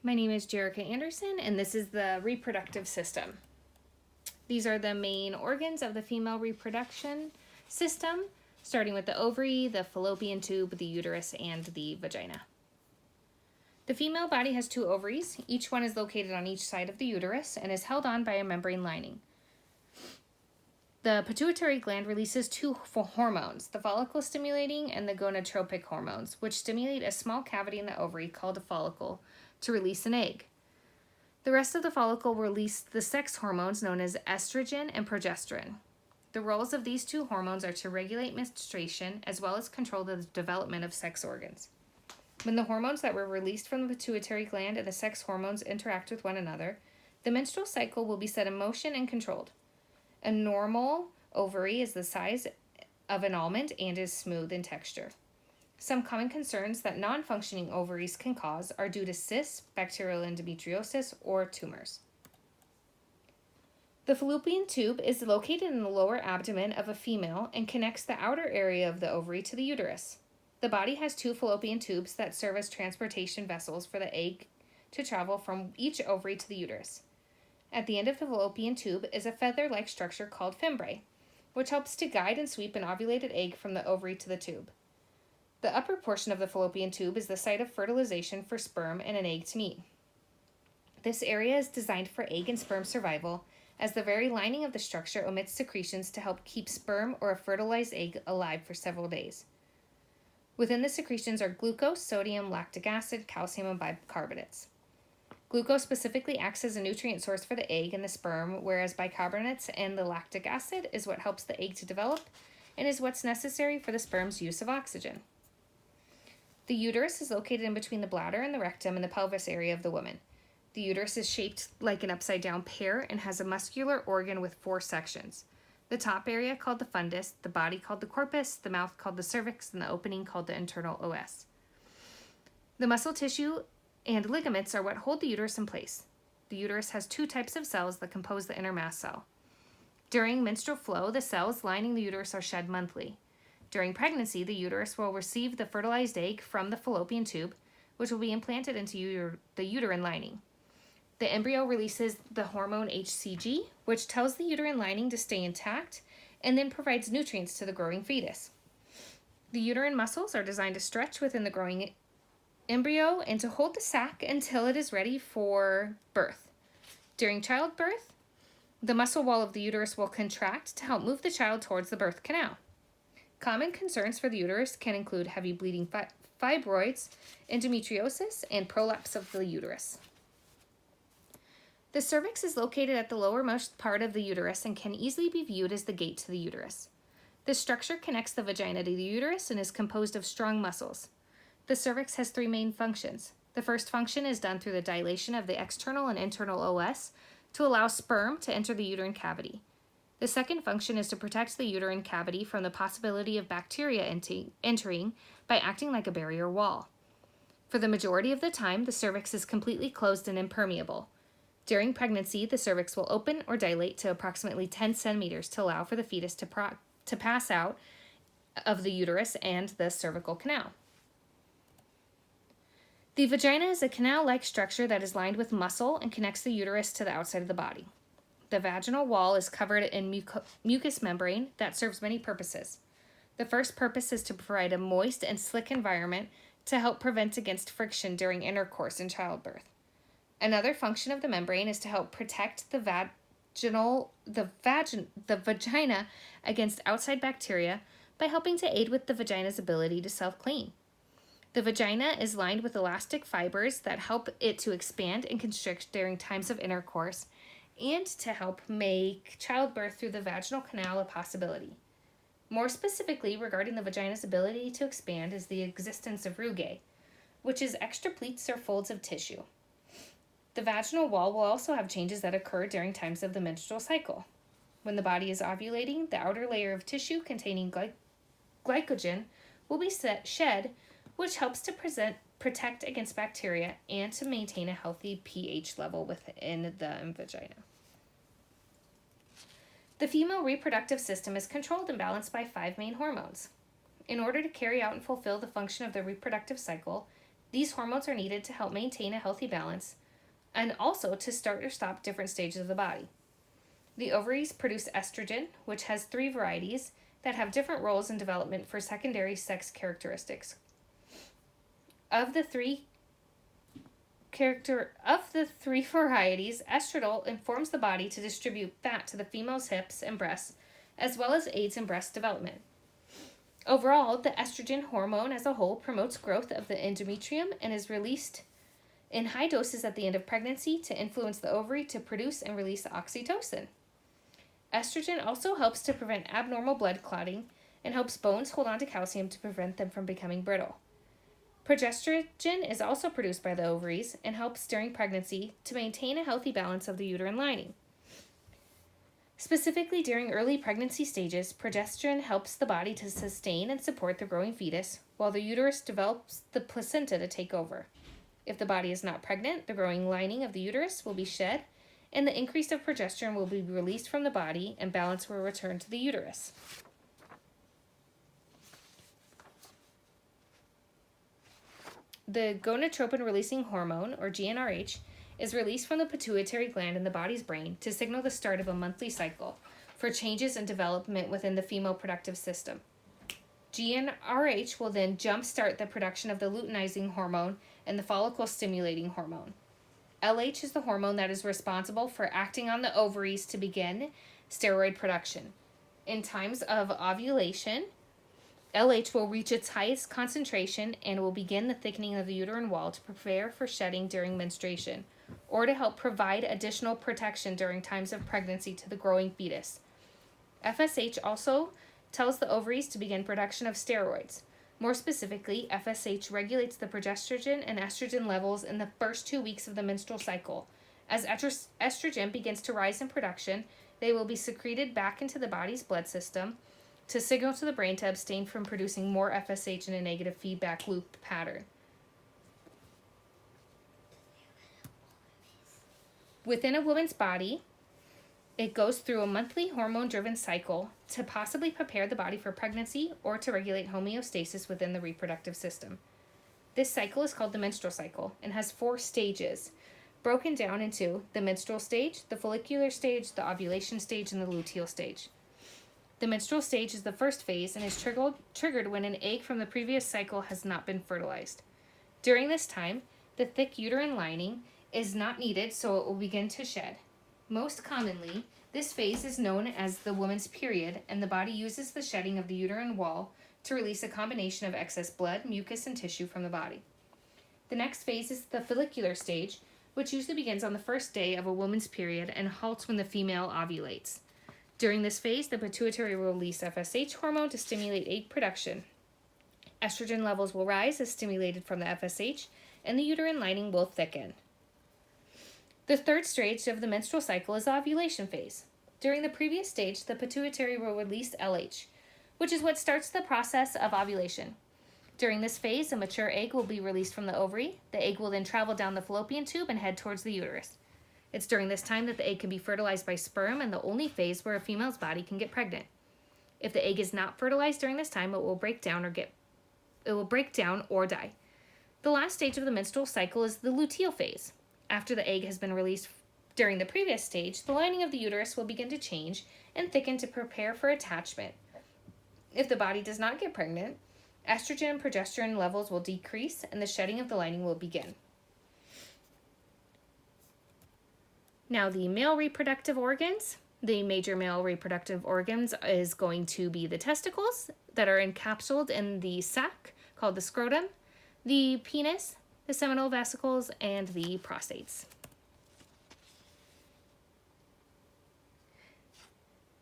My name is Jerica Anderson, and this is the reproductive system. These are the main organs of the female reproduction system, starting with the ovary, the fallopian tube, the uterus, and the vagina. The female body has 2 ovaries. Each one is located on each side of the uterus and is held on by a membrane lining. The pituitary gland releases 2 hormones, the follicle-stimulating and the gonadotropic hormones, which stimulate a small cavity in the ovary called a follicle to release an egg. The rest of the follicle release the sex hormones known as estrogen and progesterone. The roles of these 2 hormones are to regulate menstruation as well as control the development of sex organs. When the hormones that were released from the pituitary gland and the sex hormones interact with one another, the menstrual cycle will be set in motion and controlled. A normal ovary is the size of an almond and is smooth in texture. Some common concerns that non-functioning ovaries can cause are due to cysts, bacterial endometriosis, or tumors. The fallopian tube is located in the lower abdomen of a female and connects the outer area of the ovary to the uterus. The body has 2 fallopian tubes that serve as transportation vessels for the egg to travel from each ovary to the uterus. At the end of the fallopian tube is a feather-like structure called fimbriae, which helps to guide and sweep an ovulated egg from the ovary to the tube. The upper portion of the fallopian tube is the site of fertilization for sperm and an egg to meet. This area is designed for egg and sperm survival, as the very lining of the structure emits secretions to help keep sperm or a fertilized egg alive for several days. Within the secretions are glucose, sodium, lactic acid, calcium, and bicarbonates. Glucose specifically acts as a nutrient source for the egg and the sperm, whereas bicarbonates and the lactic acid is what helps the egg to develop and is what's necessary for the sperm's use of oxygen. The uterus is located in between the bladder and the rectum in the pelvis area of the woman. The uterus is shaped like an upside-down pear and has a muscular organ with 4 sections. The top area called the fundus, the body called the corpus, the mouth called the cervix, and the opening called the internal os. The muscle tissue and ligaments are what hold the uterus in place. The uterus has 2 types of cells that compose the inner mast cell. During menstrual flow, the cells lining the uterus are shed monthly. During pregnancy, the uterus will receive the fertilized egg from the fallopian tube, which will be implanted into the uterine lining. The embryo releases the hormone HCG, which tells the uterine lining to stay intact and then provides nutrients to the growing fetus. The uterine muscles are designed to stretch within the growing embryo and to hold the sac until it is ready for birth. During childbirth, the muscle wall of the uterus will contract to help move the child towards the birth canal. Common concerns for the uterus can include heavy bleeding fibroids, endometriosis, and prolapse of the uterus. The cervix is located at the lowermost part of the uterus and can easily be viewed as the gate to the uterus. This structure connects the vagina to the uterus and is composed of strong muscles. The cervix has 3 main functions. The first function is done through the dilation of the external and internal os to allow sperm to enter the uterine cavity. The second function is to protect the uterine cavity from the possibility of bacteria entering by acting like a barrier wall. For the majority of the time, the cervix is completely closed and impermeable. During pregnancy, the cervix will open or dilate to approximately 10 centimeters to allow for the fetus to pass out of the uterus and the cervical canal. The vagina is a canal-like structure that is lined with muscle and connects the uterus to the outside of the body. The vaginal wall is covered in mucous membrane that serves many purposes. The first purpose is to provide a moist and slick environment to help prevent against friction during intercourse and childbirth. Another function of the membrane is to help protect the vagina against outside bacteria by helping to aid with the vagina's ability to self-clean. The vagina is lined with elastic fibers that help it to expand and constrict during times of intercourse and to help make childbirth through the vaginal canal a possibility. More specifically, regarding the vagina's ability to expand is the existence of rugae, which is extra pleats or folds of tissue. The vaginal wall will also have changes that occur during times of the menstrual cycle. When the body is ovulating, the outer layer of tissue containing glycogen will be shed, which helps to protect against bacteria and to maintain a healthy pH level within the vagina. The female reproductive system is controlled and balanced by 5 main hormones. In order to carry out and fulfill the function of the reproductive cycle, These hormones are needed to help maintain a healthy balance and also to start or stop different stages of the body. The ovaries produce estrogen, which has 3 varieties that have different roles in development for secondary sex characteristics. Of the three varieties, estradiol informs the body to distribute fat to the female's hips and breasts, as well as aids in breast development. Overall, the estrogen hormone as a whole promotes growth of the endometrium and is released in high doses at the end of pregnancy to influence the ovary to produce and release oxytocin. Estrogen also helps to prevent abnormal blood clotting and helps bones hold on to calcium to prevent them from becoming brittle. Progesterone is also produced by the ovaries and helps during pregnancy to maintain a healthy balance of the uterine lining. Specifically during early pregnancy stages, progesterone helps the body to sustain and support the growing fetus, while the uterus develops the placenta to take over. If the body is not pregnant, the growing lining of the uterus will be shed, and the increase of progesterone will be released from the body, and balance will return to the uterus. The gonadotropin-releasing hormone, or GnRH, is released from the pituitary gland in the body's brain to signal the start of a monthly cycle for changes in development within the female reproductive system. GnRH will then jumpstart the production of the luteinizing hormone and the follicle-stimulating hormone. LH is the hormone that is responsible for acting on the ovaries to begin steroid production. In times of ovulation, LH will reach its highest concentration and will begin the thickening of the uterine wall to prepare for shedding during menstruation, or to help provide additional protection during times of pregnancy to the growing fetus. FSH also tells the ovaries to begin production of steroids. More specifically, FSH regulates the progesterone and estrogen levels in the first 2 weeks of the menstrual cycle. As estrogen begins to rise in production, they will be secreted back into the body's blood system to signal to the brain to abstain from producing more FSH in a negative feedback loop pattern. Within a woman's body, it goes through a monthly hormone-driven cycle to possibly prepare the body for pregnancy or to regulate homeostasis within the reproductive system. This cycle is called the menstrual cycle and has 4 stages, broken down into the menstrual stage, the follicular stage, the ovulation stage, and the luteal stage. The menstrual stage is the first phase and is triggered when an egg from the previous cycle has not been fertilized. During this time, the thick uterine lining is not needed, so it will begin to shed. Most commonly, this phase is known as the woman's period, and the body uses the shedding of the uterine wall to release a combination of excess blood, mucus, and tissue from the body. The next phase is the follicular stage, which usually begins on the first day of a woman's period and halts when the female ovulates. During this phase, the pituitary will release FSH hormone to stimulate egg production. Estrogen levels will rise as stimulated from the FSH, and the uterine lining will thicken. The third stage of the menstrual cycle is the ovulation phase. During the previous stage, the pituitary will release LH, which is what starts the process of ovulation. During this phase, a mature egg will be released from the ovary. The egg will then travel down the fallopian tube and head towards the uterus. It's during this time that the egg can be fertilized by sperm and the only phase where a female's body can get pregnant. If the egg is not fertilized during this time, it will break down or die. The last stage of the menstrual cycle is the luteal phase. After the egg has been released during the previous stage, the lining of the uterus will begin to change and thicken to prepare for attachment. If the body does not get pregnant, estrogen and progesterone levels will decrease and the shedding of the lining will begin. Now, the male reproductive organs. The major male reproductive organs is going to be the testicles that are encapsulated in the sac called the scrotum, the penis, the seminal vesicles, and the prostates.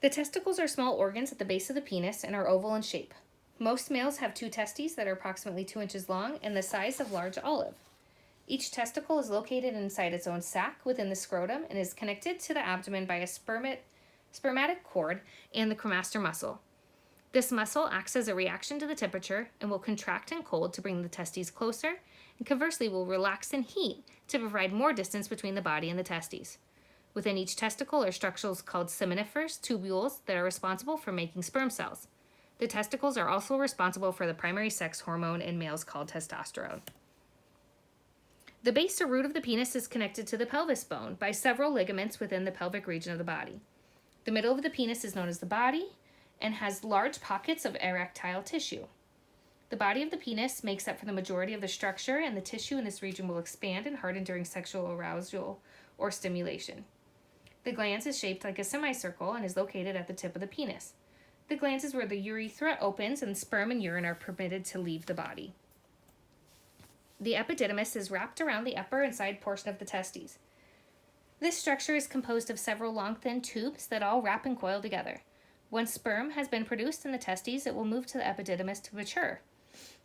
The testicles are small organs at the base of the penis and are oval in shape. Most males have 2 testes that are approximately 2 inches long and the size of large olive. Each testicle is located inside its own sac within the scrotum and is connected to the abdomen by a spermatic cord and the cremaster muscle. This muscle acts as a reaction to the temperature and will contract in cold to bring the testes closer, and conversely will relax in heat to provide more distance between the body and the testes. Within each testicle are structures called seminiferous tubules that are responsible for making sperm cells. The testicles are also responsible for the primary sex hormone in males called testosterone. The base or root of the penis is connected to the pelvis bone by several ligaments within the pelvic region of the body. The middle of the penis is known as the body and has large pockets of erectile tissue. The body of the penis makes up for the majority of the structure, and the tissue in this region will expand and harden during sexual arousal or stimulation. The glans is shaped like a semicircle and is located at the tip of the penis. The glans is where the urethra opens and sperm and urine are permitted to leave the body. The epididymis is wrapped around the upper and side portion of the testes. This structure is composed of several long, thin tubes that all wrap and coil together. Once sperm has been produced in the testes, it will move to the epididymis to mature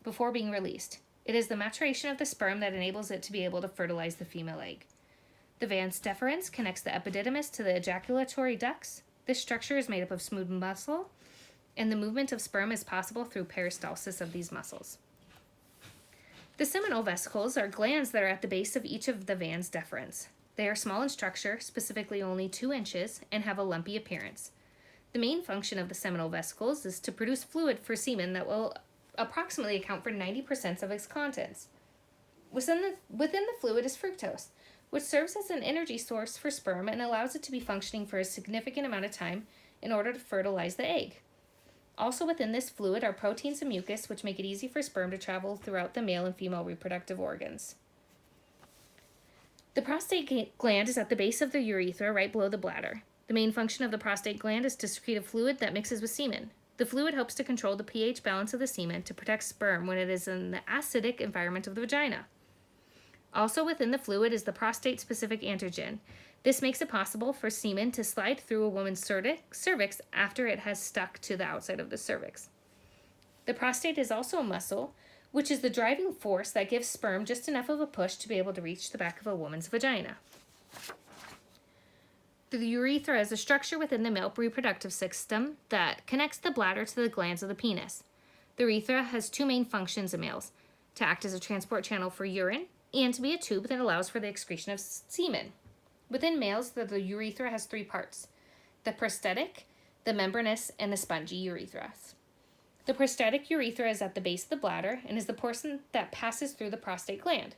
before being released. It is the maturation of the sperm that enables it to be able to fertilize the female egg. The vas deferens connects the epididymis to the ejaculatory ducts. This structure is made up of smooth muscle, and the movement of sperm is possible through peristalsis of these muscles. The seminal vesicles are glands that are at the base of each of the vas deferens. They are small in structure, specifically only 2 inches, and have a lumpy appearance. The main function of the seminal vesicles is to produce fluid for semen that will approximately account for 90% of its contents. Within the fluid is fructose, which serves as an energy source for sperm and allows it to be functioning for a significant amount of time in order to fertilize the egg. Also within this fluid are proteins and mucus, which make it easy for sperm to travel throughout the male and female reproductive organs. The prostate gland is at the base of the urethra, right below the bladder. The main function of the prostate gland is to secrete a fluid that mixes with semen. The fluid helps to control the pH balance of the semen to protect sperm when it is in the acidic environment of the vagina. Also within the fluid is the prostate-specific antigen. This makes it possible for semen to slide through a woman's cervix after it has stuck to the outside of the cervix. The prostate is also a muscle, which is the driving force that gives sperm just enough of a push to be able to reach the back of a woman's vagina. The urethra is a structure within the male reproductive system that connects the bladder to the glands of the penis. The urethra has 2 main functions in males: to act as a transport channel for urine and to be a tube that allows for the excretion of semen. Within males, the urethra has 3 parts: the prostatic, the membranous, and the spongy urethras. The prostatic urethra is at the base of the bladder and is the portion that passes through the prostate gland.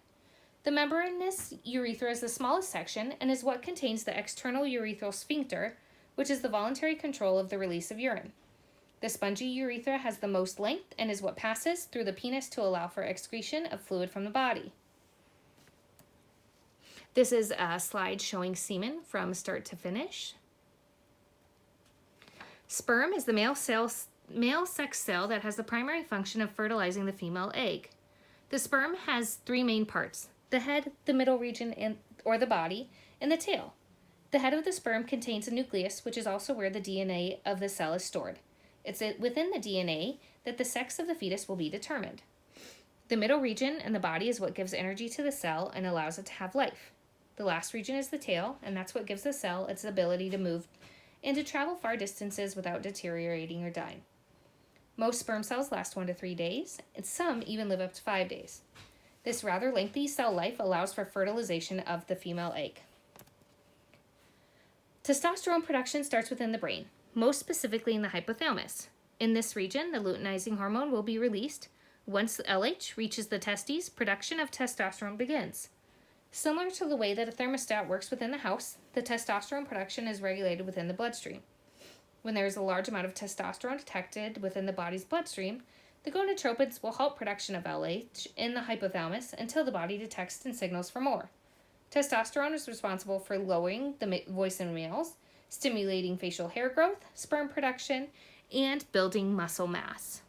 The membranous urethra is the smallest section and is what contains the external urethral sphincter, which is the voluntary control of the release of urine. The spongy urethra has the most length and is what passes through the penis to allow for excretion of fluid from the body. This is a slide showing semen from start to finish. Sperm is the male sex cell that has the primary function of fertilizing the female egg. The sperm has 3 main parts: the head, the middle region, or the body, and the tail. The head of the sperm contains a nucleus, which is also where the DNA of the cell is stored. It's within the DNA that the sex of the fetus will be determined. The middle region and the body is what gives energy to the cell and allows it to have life. The last region is the tail, and that's what gives the cell its ability to move and to travel far distances without deteriorating or dying. Most sperm cells last 1 to 3 days, and some even live up to 5 days. This rather lengthy cell life allows for fertilization of the female egg. Testosterone production starts within the brain, most specifically in the hypothalamus. In this region, the luteinizing hormone will be released. Once LH reaches the testes, production of testosterone begins. Similar to the way that a thermostat works within the house, the testosterone production is regulated within the bloodstream. When there is a large amount of testosterone detected within the body's bloodstream, the gonadotropids will halt production of LH in the hypothalamus until the body detects and signals for more. Testosterone is responsible for lowering the voice in males, stimulating facial hair growth, sperm production, and building muscle mass.